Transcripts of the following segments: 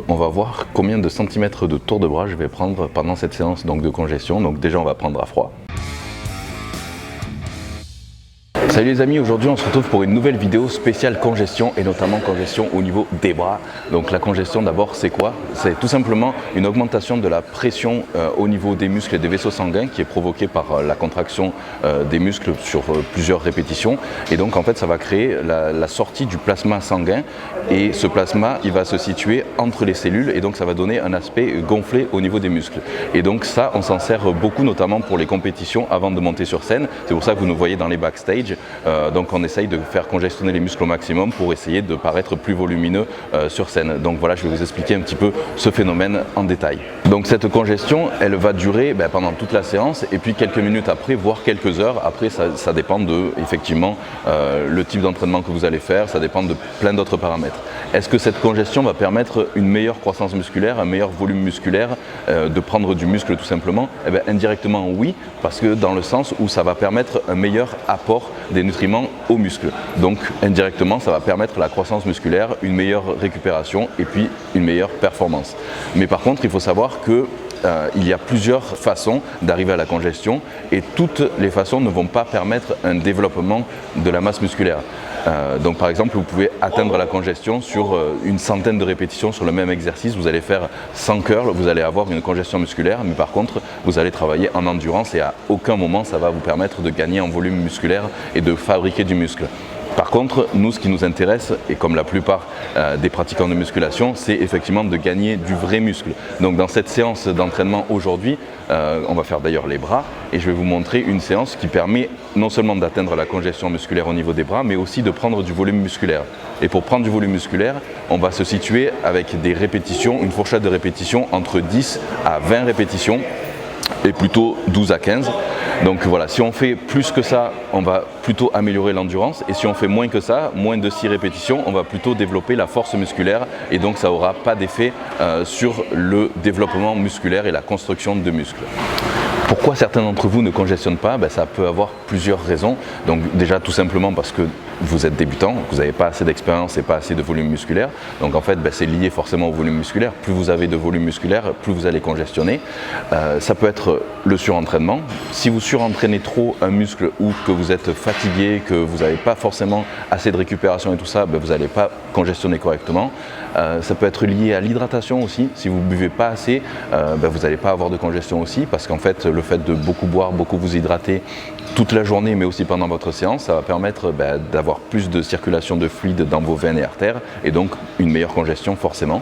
on va voir combien de centimètres de tour de bras je vais prendre pendant cette séance donc, de congestion. Donc déjà, on va prendre à froid. Salut les amis, aujourd'hui on se retrouve pour une nouvelle vidéo spéciale congestion et notamment congestion au niveau des bras. Donc la congestion d'abord c'est quoi? C'est tout simplement une augmentation de la pression au niveau des muscles et des vaisseaux sanguins qui est provoquée par la contraction des muscles sur plusieurs répétitions. Et donc en fait ça va créer la sortie du plasma sanguin et ce plasma il va se situer entre les cellules et donc ça va donner un aspect gonflé au niveau des muscles. Et donc ça on s'en sert beaucoup notamment pour les compétitions avant de monter sur scène. C'est pour ça que vous nous voyez dans les backstage. Donc on essaye de faire congestionner les muscles au maximum pour essayer de paraître plus volumineux sur scène. Donc voilà, je vais vous expliquer un petit peu ce phénomène en détail. Donc cette congestion, elle va durer pendant toute la séance et puis quelques minutes après, voire quelques heures. Après, ça dépend de effectivement le type d'entraînement que vous allez faire, ça dépend de plein d'autres paramètres. Est-ce que cette congestion va permettre une meilleure croissance musculaire, un meilleur volume musculaire, de prendre du muscle tout simplement? Eh bien, indirectement oui, parce que dans le sens où ça va permettre un meilleur apport des nutriments aux muscles. Donc indirectement, ça va permettre la croissance musculaire, une meilleure récupération et puis une meilleure performance. Mais par contre, il faut savoir que il y a plusieurs façons d'arriver à la congestion et toutes les façons ne vont pas permettre un développement de la masse musculaire. Donc par exemple, vous pouvez atteindre la congestion sur une centaine de répétitions sur le même exercice. Vous allez faire 100 curls, vous allez avoir une congestion musculaire, mais par contre, vous allez travailler en endurance et à aucun moment ça va vous permettre de gagner en volume musculaire et de fabriquer du muscle. Par contre, nous, ce qui nous intéresse, et comme la plupart des pratiquants de musculation, c'est effectivement de gagner du vrai muscle. Donc dans cette séance d'entraînement aujourd'hui, on va faire d'ailleurs les bras, et je vais vous montrer une séance qui permet non seulement d'atteindre la congestion musculaire au niveau des bras, mais aussi de prendre du volume musculaire. Et pour prendre du volume musculaire, on va se situer avec des répétitions, une fourchette de répétitions entre 10 à 20 répétitions, et plutôt 12 à 15. Donc voilà, si on fait plus que ça, on va plutôt améliorer l'endurance et si on fait moins que ça, moins de 6 répétitions, on va plutôt développer la force musculaire et donc ça n'aura pas d'effet sur le développement musculaire et la construction de muscles. Pourquoi certains d'entre vous ne congestionnent pas? Ça peut avoir plusieurs raisons. Donc déjà tout simplement parce que vous êtes débutant, vous n'avez pas assez d'expérience et pas assez de volume musculaire. Donc en fait c'est lié forcément au volume musculaire. Plus vous avez de volume musculaire, plus vous allez congestionner. Ça peut être le surentraînement. Si vous surentraînez trop un muscle ou que vous êtes fatigué, que vous n'avez pas forcément assez de récupération et tout ça, vous n'allez pas congestionner correctement. Ça peut être lié à l'hydratation aussi. Si vous ne buvez pas assez, vous n'allez pas avoir de congestion aussi parce qu'en fait le fait de beaucoup boire, beaucoup vous hydrater toute la journée mais aussi pendant votre séance, ça va permettre d'avoir plus de circulation de fluide dans vos veines et artères et donc une meilleure congestion forcément.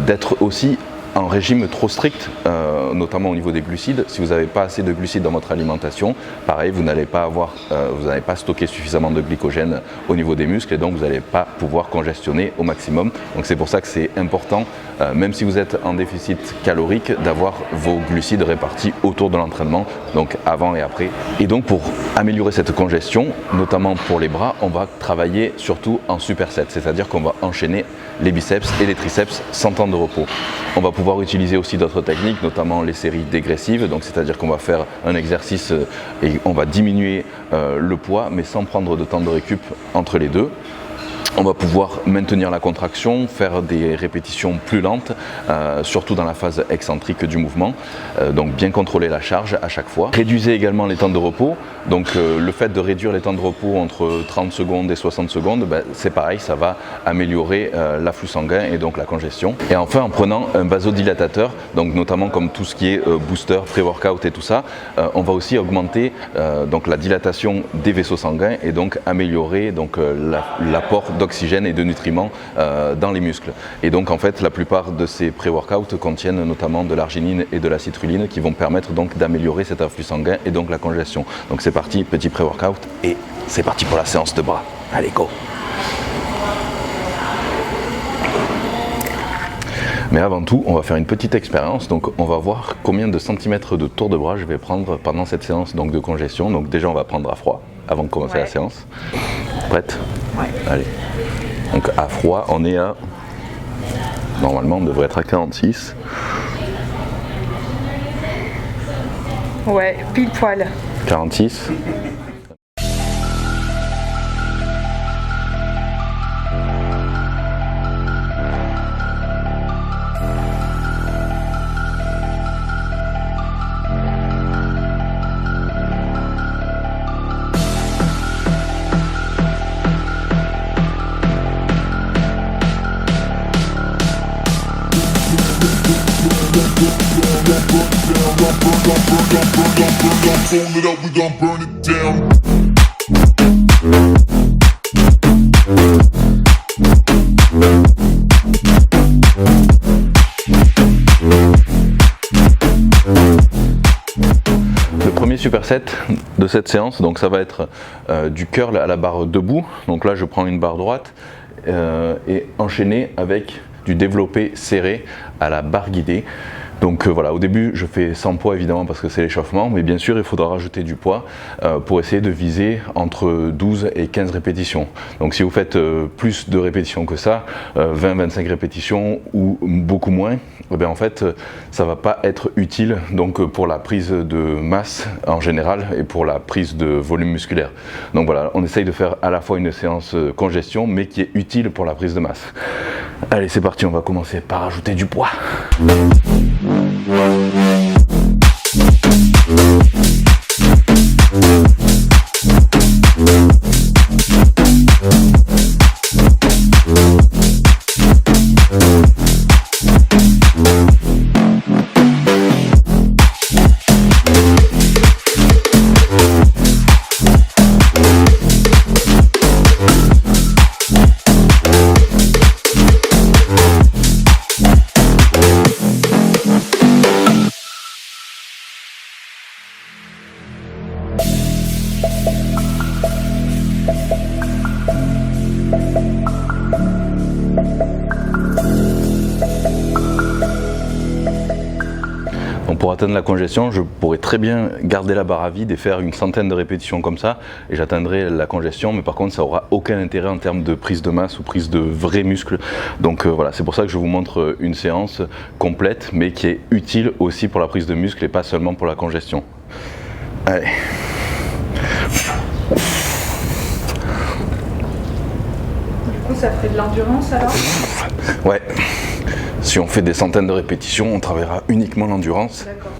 D'être aussi en régime trop strict, notamment au niveau des glucides. Si vous n'avez pas assez de glucides dans votre alimentation, pareil, vous n'allez pas stocker suffisamment de glycogène au niveau des muscles et donc vous n'allez pas pouvoir congestionner au maximum. Donc c'est pour ça que c'est important, même si vous êtes en déficit calorique, d'avoir vos glucides répartis autour de l'entraînement, donc avant et après. Et donc pour améliorer cette congestion, notamment pour les bras, on va travailler surtout en superset, c'est-à-dire qu'on va enchaîner les biceps et les triceps sans temps de repos. On va pouvoir utiliser aussi d'autres techniques, notamment les séries dégressives, donc c'est-à-dire qu'on va faire un exercice et on va diminuer le poids, mais sans prendre de temps de récup entre les deux. On va pouvoir maintenir la contraction, faire des répétitions plus lentes, surtout dans la phase excentrique du mouvement, donc bien contrôler la charge à chaque fois. Réduisez également les temps de repos, donc le fait de réduire les temps de repos entre 30 secondes et 60 secondes, c'est pareil, ça va améliorer l'afflux sanguin et donc la congestion. Et enfin en prenant un vasodilatateur, donc notamment comme tout ce qui est booster, pré-workout et tout ça, on va aussi augmenter donc la dilatation des vaisseaux sanguins et donc améliorer donc, l'apport d'oxygène et de nutriments dans les muscles. Et donc en fait la plupart de ces pré-workouts contiennent notamment de l'arginine et de la citrulline qui vont permettre donc d'améliorer cet afflux sanguin et donc la congestion. Donc c'est parti, petit pré-workout et c'est parti pour la séance de bras. Allez go! Mais avant tout, on va faire une petite expérience, donc on va voir combien de centimètres de tour de bras je vais prendre pendant cette séance donc, de congestion. Donc déjà on va prendre à froid avant de commencer la séance. Prête? Ouais. Allez. Donc à froid, on est à... Normalement on devrait être à 46. Ouais, pile poil. 46. Le premier superset de cette séance, donc ça va être du curl à la barre debout. Donc là je prends une barre droite et enchaîné avec du développé serré à la barre guidée. Donc voilà, au début je fais sans poids évidemment parce que c'est l'échauffement, mais bien sûr il faudra rajouter du poids pour essayer de viser entre 12 et 15 répétitions. Donc si vous faites plus de répétitions que ça, 20-25 répétitions ou beaucoup moins, eh bien en fait ça va pas être utile donc pour la prise de masse en général et pour la prise de volume musculaire. Donc voilà, on essaye de faire à la fois une séance congestion mais qui est utile pour la prise de masse. Allez c'est parti, on va commencer par ajouter du poids. Donc pour atteindre la congestion, je pourrais très bien garder la barre à vide et faire une centaine de répétitions comme ça et j'atteindrai la congestion, mais par contre ça n'aura aucun intérêt en termes de prise de masse ou prise de vrais muscles. Donc voilà, c'est pour ça que je vous montre une séance complète mais qui est utile aussi pour la prise de muscle et pas seulement pour la congestion. Allez. Du coup ça ferait de l'endurance alors? Ouais. Si on fait des centaines de répétitions, on travaillera uniquement l'endurance. D'accord.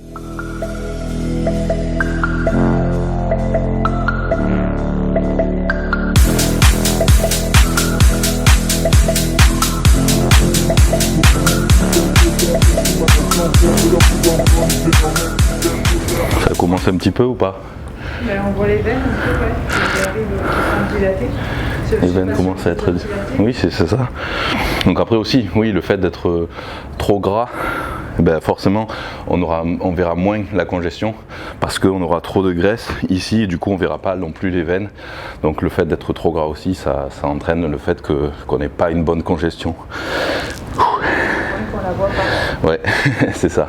Ça commence un petit peu ou pas? Ben, on voit les veines un peu, ouais. Les veines qui sont dilatées. Les veines commencent à être... Oui, c'est ça. Donc après aussi, oui, le fait d'être trop gras, ben forcément, on verra moins la congestion parce qu'on aura trop de graisse ici et du coup on verra pas non plus les veines. Donc le fait d'être trop gras aussi, ça entraîne le fait qu'on n'ait pas une bonne congestion. On la voit pas. Ouais, c'est ça.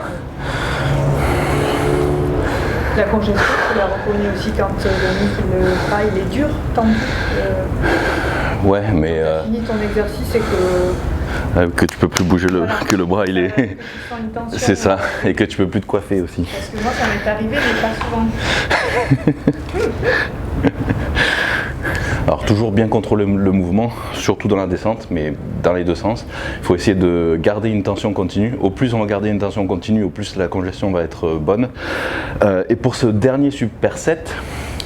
La congestion, tu la reconnais aussi quand le bras il est dur, tendu. Ouais, mais Fini ton exercice et que tu peux plus bouger voilà. Que le bras il est. C'est ça, et que tu peux plus te coiffer aussi. Parce que moi ça m'est arrivé mais pas souvent. Alors toujours bien contrôler le mouvement, surtout dans la descente, mais dans les deux sens. Il faut essayer de garder une tension continue. Au plus on va garder une tension continue, au plus la congestion va être bonne. Et pour ce dernier superset,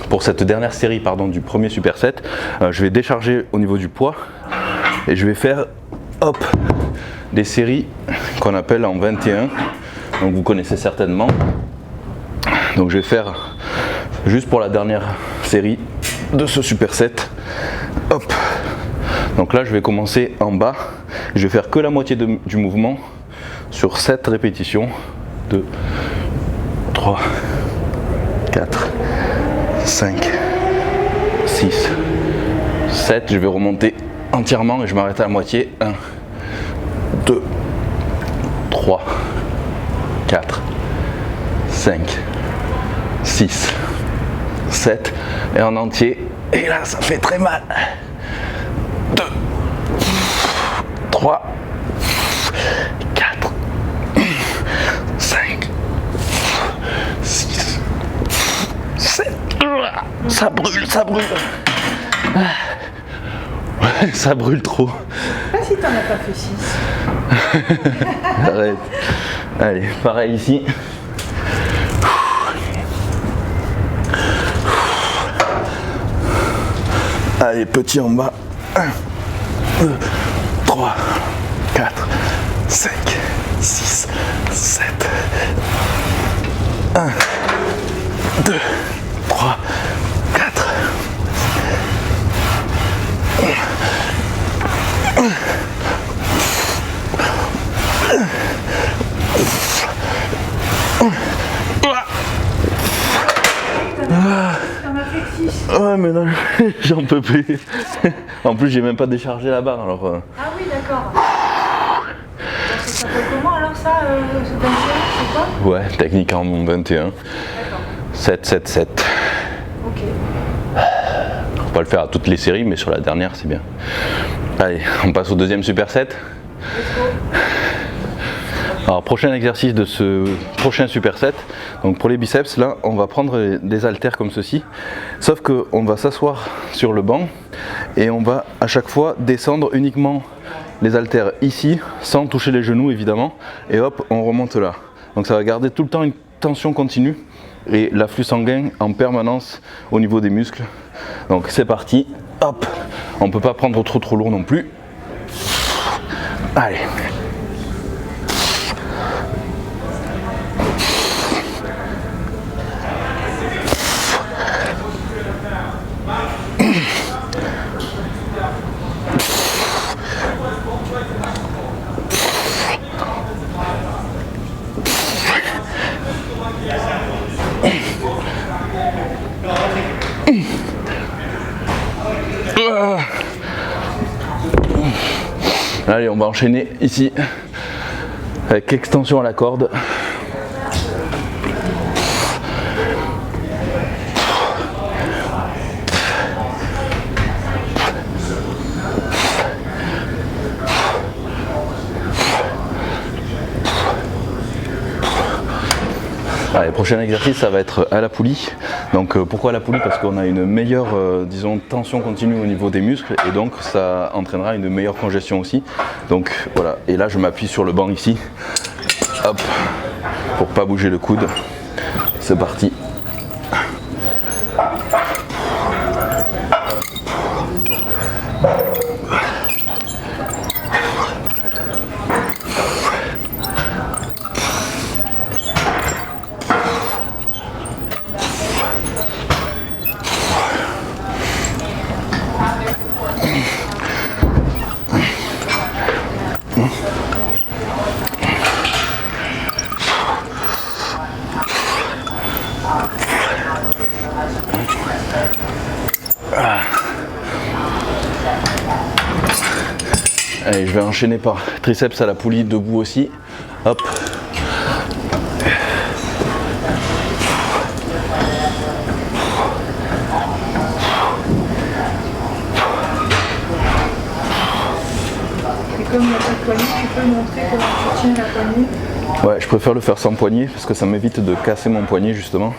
pour cette dernière série pardon, du premier superset, je vais décharger au niveau du poids et je vais faire hop, des séries qu'on appelle en 21. Donc vous connaissez certainement. Donc je vais faire juste pour la dernière série de ce superset. Hop. Donc là je vais commencer en bas. Je vais faire que la moitié du mouvement sur 7 répétitions. 2, 3, 4, 5, 6, 7. Je vais remonter entièrement et je m'arrête à la moitié. 1, 2, 3, 4, 5, 6, 7 et en entier. Et là ça fait très mal. 2, 3, 4, 5, 6, 7. Ça brûle, ça brûle. Ouais, ça brûle trop. Je sais pas si t'en as pas fait 6. Arrête. Allez, pareil ici. Allez, petit en bas. 1, 2, 3, 4, 5, 6, 7. 1, 2, 3, 4. Ouais mais non, j'en peux plus. En plus j'ai même pas déchargé la barre alors. Ah oui d'accord. Ça s'appelle comment alors ça, ce 21, c'est quoi? Ouais, technique en 21. D'accord. 777. Ok. On va pas le faire à toutes les séries mais sur la dernière c'est bien. Allez, on passe au deuxième superset. Let's go. Alors prochain exercice de ce prochain superset, donc pour les biceps, là on va prendre des haltères comme ceci, sauf qu'on va s'asseoir sur le banc et on va à chaque fois descendre uniquement les haltères ici, sans toucher les genoux évidemment, et hop on remonte là. Donc ça va garder tout le temps une tension continue et l'afflux sanguin en permanence au niveau des muscles. Donc c'est parti, hop, on ne peut pas prendre trop lourd non plus. Allez. Allez, on va enchaîner ici avec extension à la corde. Allez, prochain exercice, ça va être à la poulie. Donc pourquoi à la poulie? Parce qu'on a une meilleure disons, tension continue au niveau des muscles et donc ça entraînera une meilleure congestion aussi. Donc voilà, et là je m'appuie sur le banc ici, hop, pour pas bouger le coude. C'est parti. Allez, je vais enchaîner par triceps à la poulie debout aussi. Hop. Et comme il n'y a pas de poignée, tu peux montrer comment tu tiens la poignée? Ouais, je préfère le faire sans poignet parce que ça m'évite de casser mon poignet justement.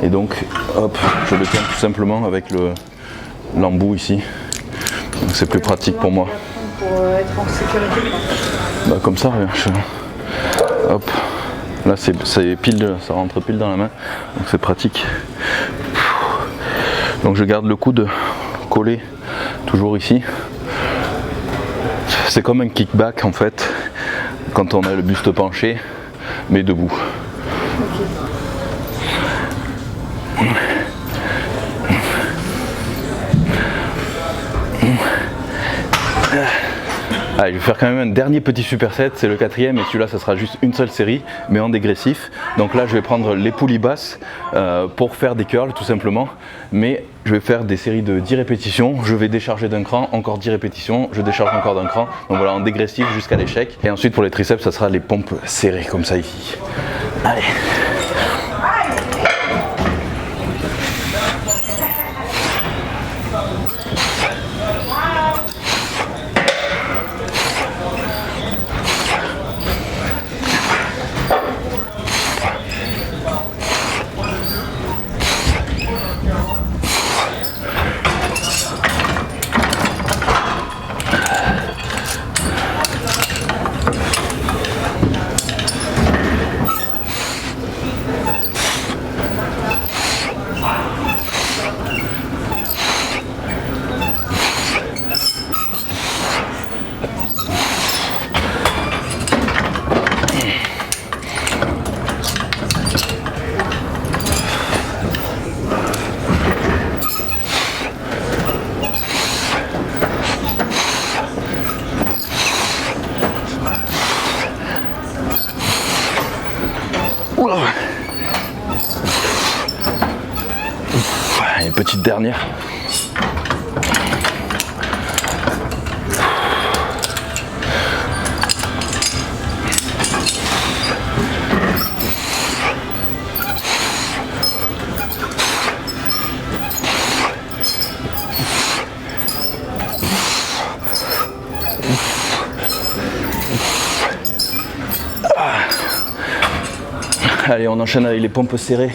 Et donc, hop, je le tiens tout simplement avec l'embout ici. Donc c'est plus pratique pour moi. Pour être en sécurité. Bah, comme ça, regarde. Hop. Là, c'est pile, ça rentre pile dans la main. Donc c'est pratique. Donc je garde le coude collé toujours ici. C'est comme un kickback en fait, quand on a le buste penché, mais debout. Allez, je vais faire quand même un dernier petit superset, c'est le 4e et celui-là ça sera juste une seule série mais en dégressif. Donc là je vais prendre les poulies basses pour faire des curls tout simplement, mais je vais faire des séries de 10 répétitions, je vais décharger d'un cran, encore 10 répétitions, je décharge encore d'un cran, donc voilà en dégressif jusqu'à l'échec. Et ensuite pour les triceps ça sera les pompes serrées comme ça ici. Allez. Oula. Une petite dernière. Allez, on enchaîne avec les pompes serrées,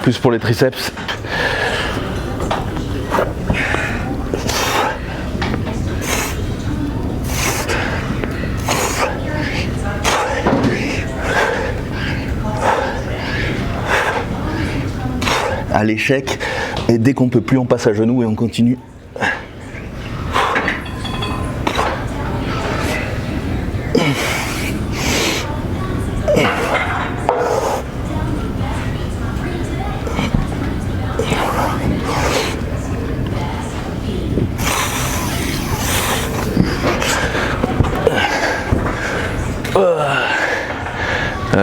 plus pour les triceps. À l'échec, et dès qu'on peut plus, on passe à genoux et on continue.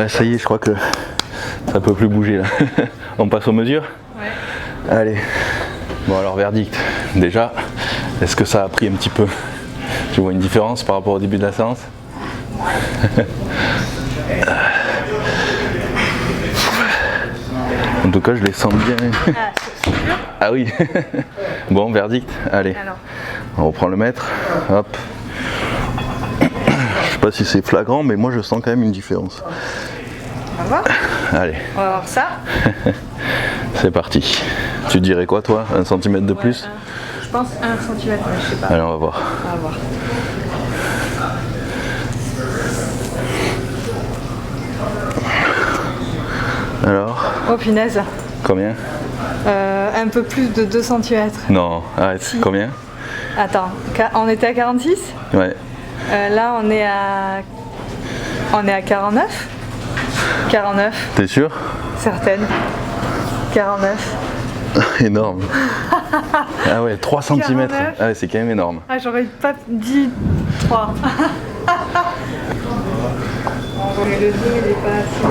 Ça y est, je crois que ça peut plus bouger là. On passe aux mesures? Ouais. Allez. Bon alors verdict. Déjà, est-ce que ça a pris un petit peu? Tu vois une différence par rapport au début de la séance? En tout cas, je les sens bien. Ah, c'est sûr. Ah oui. Bon, verdict. Allez. Alors. On reprend le mètre. Hop. Je sais pas si c'est flagrant, mais moi je sens quand même une différence. On va voir. Allez. On va voir ça. C'est parti. Tu dirais quoi toi? 1 cm de plus? Je pense 1 cm, je sais pas. Allez, on va voir. On va voir. Alors? Oh punaise. Combien? Un peu plus de 2 cm. Non, arrête. Si. Combien? Attends, on était à 46? Ouais. Là on est à 49. 49. T'es sûr? Certaine. 49. Énorme. Ah ouais, 3 cm. 49. Ah ouais, c'est quand même énorme. Ah, j'aurais pas dit 3. Le zoom, il est pas assez...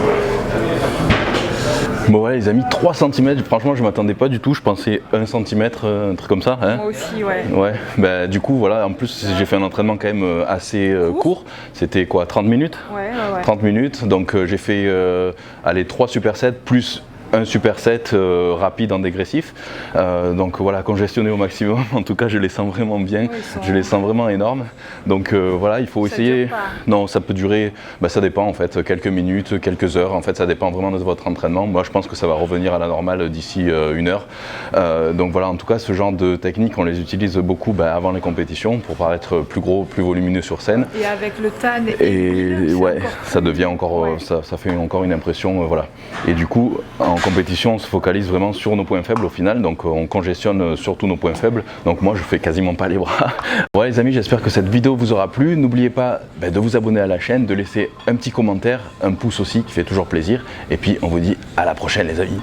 Bon ouais les amis, 3 cm, franchement je m'attendais pas du tout, je pensais 1 cm, un truc comme ça. Hein. Moi aussi, ouais. Ouais, bah du coup voilà, en plus j'ai fait un entraînement quand même assez court, c'était quoi, 30 minutes? Ouais. 30 minutes, donc j'ai fait allez, 3 supersets plus un superset rapide en dégressif, donc voilà, congestionné au maximum. En tout cas je les sens vraiment bien, je les sens vraiment énormes, donc voilà, il faut essayer. Non, ça peut durer, bah, ça dépend en fait, quelques minutes, quelques heures, en fait ça dépend vraiment de votre entraînement. Moi je pense que ça va revenir à la normale d'ici 1 heure, donc voilà, en tout cas ce genre de techniques on les utilise beaucoup avant les compétitions pour paraître plus gros, plus volumineux sur scène, et avec le tan et ouais, ça devient encore, ça fait encore une impression, voilà, et du coup en compétition on se focalise vraiment sur nos points faibles au final, donc on congestionne surtout nos points faibles, donc moi je fais quasiment pas les bras. Voilà les amis, j'espère que cette vidéo vous aura plu, n'oubliez pas de vous abonner à la chaîne, de laisser un petit commentaire, un pouce aussi qui fait toujours plaisir, et puis on vous dit à la prochaine les amis.